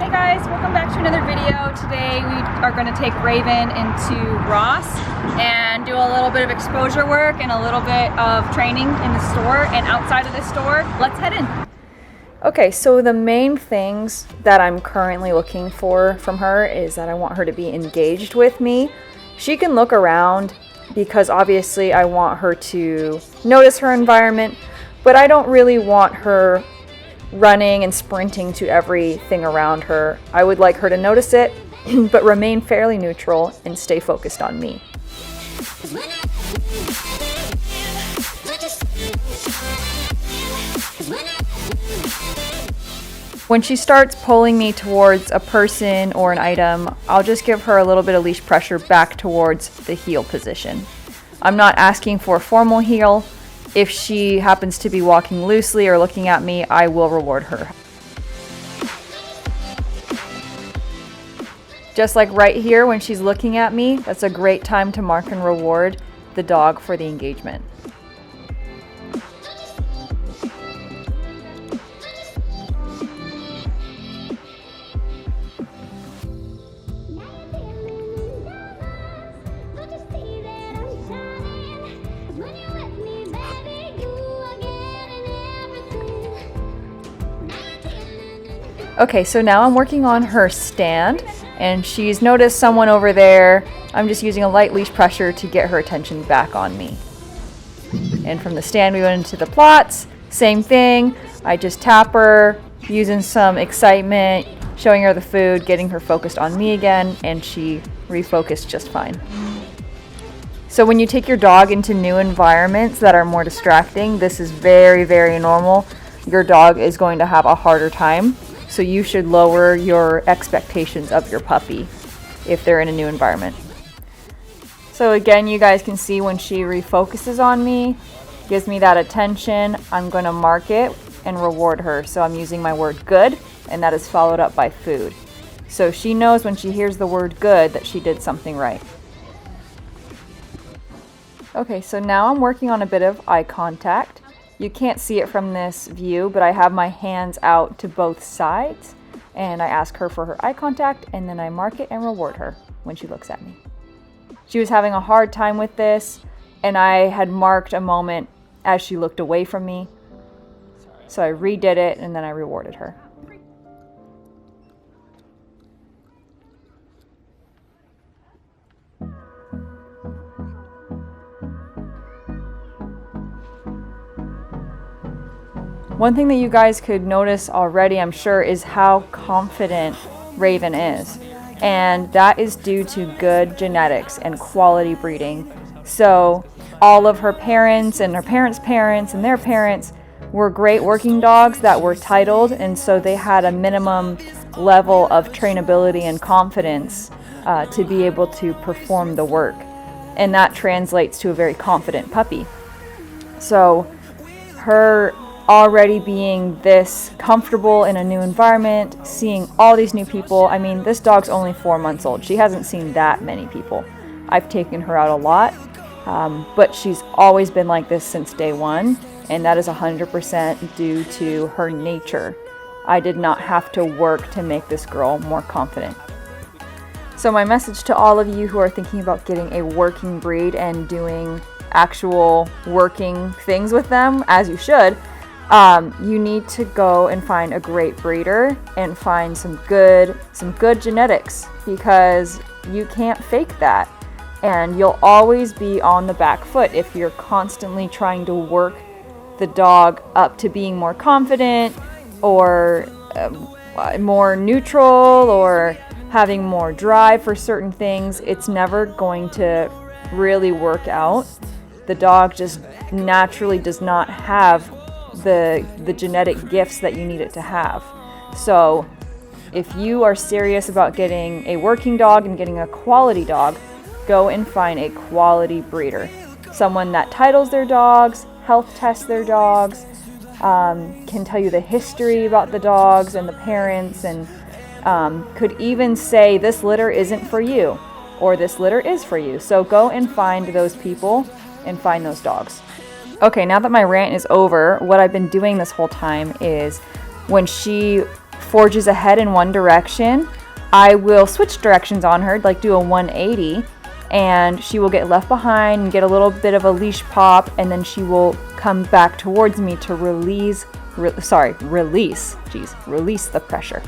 Hey guys, welcome back to another video. Today we are going to take Raven into Ross and do a little bit of exposure work and a little bit of training in the store and outside of the store. Let's head in. Okay, so the main things that I'm currently looking for from her is that I want her to be engaged with me. She can look around because obviously I want her to notice her environment, but I don't really want her running and sprinting to everything around her. I would like her to notice it, but remain fairly neutral and stay focused on me. When she starts pulling me towards a person or an item, I'll just give her a little bit of leash pressure back towards the heel position. I'm not asking for a formal heel. If she happens to be walking loosely or looking at me, I will reward her. Just like right here when she's looking at me, that's a great time to mark and reward the dog for the engagement. Okay, so now I'm working on her stand, and she's noticed someone over there. I'm just using a light leash pressure to get her attention back on me. And from the stand we went into the plots, same thing. I just tap her, using some excitement, showing her the food, getting her focused on me again, and she refocused just fine. So when you take your dog into new environments that are more distracting, this is very, very normal. Your dog is going to have a harder time. So you should lower your expectations of your puppy if they're in a new environment. So again, you guys can see when she refocuses on me, gives me that attention, I'm going to mark it and reward her. So I'm using my word good, and that is followed up by food. So she knows when she hears the word good that she did something right. Okay, so now I'm working on a bit of eye contact. You can't see it from this view, but I have my hands out to both sides, and I ask her for her eye contact, and then I mark it and reward her when she looks at me. She was having a hard time with this, and I had marked a moment as she looked away from me. So I redid it, and then I rewarded her. One thing that you guys could notice already, I'm sure, is how confident Raven is. And that is due to good genetics and quality breeding. So all of her parents and her parents' parents and their parents were great working dogs that were titled, and so they had a minimum level of trainability and confidence to be able to perform the work. And that translates to a very confident puppy. So her already being this comfortable in a new environment, seeing all these new people. I mean, this dog's only 4 months old. She hasn't seen that many people. I've taken her out a lot, but she's always been like this since day one, and that is 100% due to her nature. I did not have to work to make this girl more confident. So my message to all of you who are thinking about getting a working breed and doing actual working things with them, as you should, you need to go and find a great breeder and find some good genetics, because you can't fake that, and you'll always be on the back foot if you're constantly trying to work the dog up to being more confident or more neutral or having more drive for certain things. It's never going to really work out. The dog just naturally does not have the genetic gifts that you need it to have. So if you are serious about getting a working dog and getting a quality dog, go and find a quality breeder. Someone that titles their dogs, health tests their dogs, can tell you the history about the dogs and the parents, and could even say this litter isn't for you or this litter is for you. So go and find those people and find those dogs. Okay, now that my rant is over, what I've been doing this whole time is when she forges ahead in one direction, I will switch directions on her, like do a 180, and she will get left behind and get a little bit of a leash pop, and then she will come back towards me to release the pressure.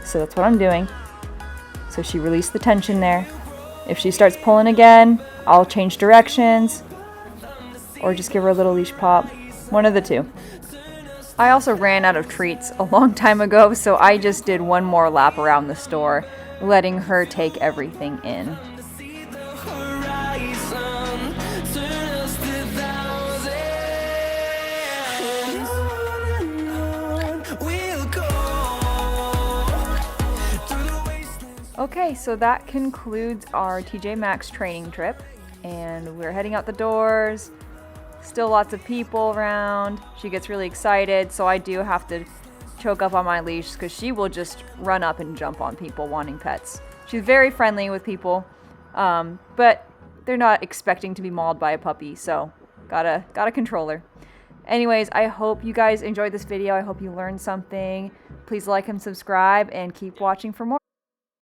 So that's what I'm doing. So she released the tension there. If she starts pulling again, I'll change directions or just give her a little leash pop. One of the two. I also ran out of treats a long time ago, so I just did one more lap around the store, letting her take everything in. Okay, so that concludes our TJ Maxx training trip, and we're heading out the doors. Still lots of people around. She gets really excited, so I do have to choke up on my leash because she will just run up and jump on people wanting pets. She's very friendly with people, but they're not expecting to be mauled by a puppy, so gotta control her. Anyways, I hope you guys enjoyed this video. I hope you learned something. Please like and subscribe and keep watching for more.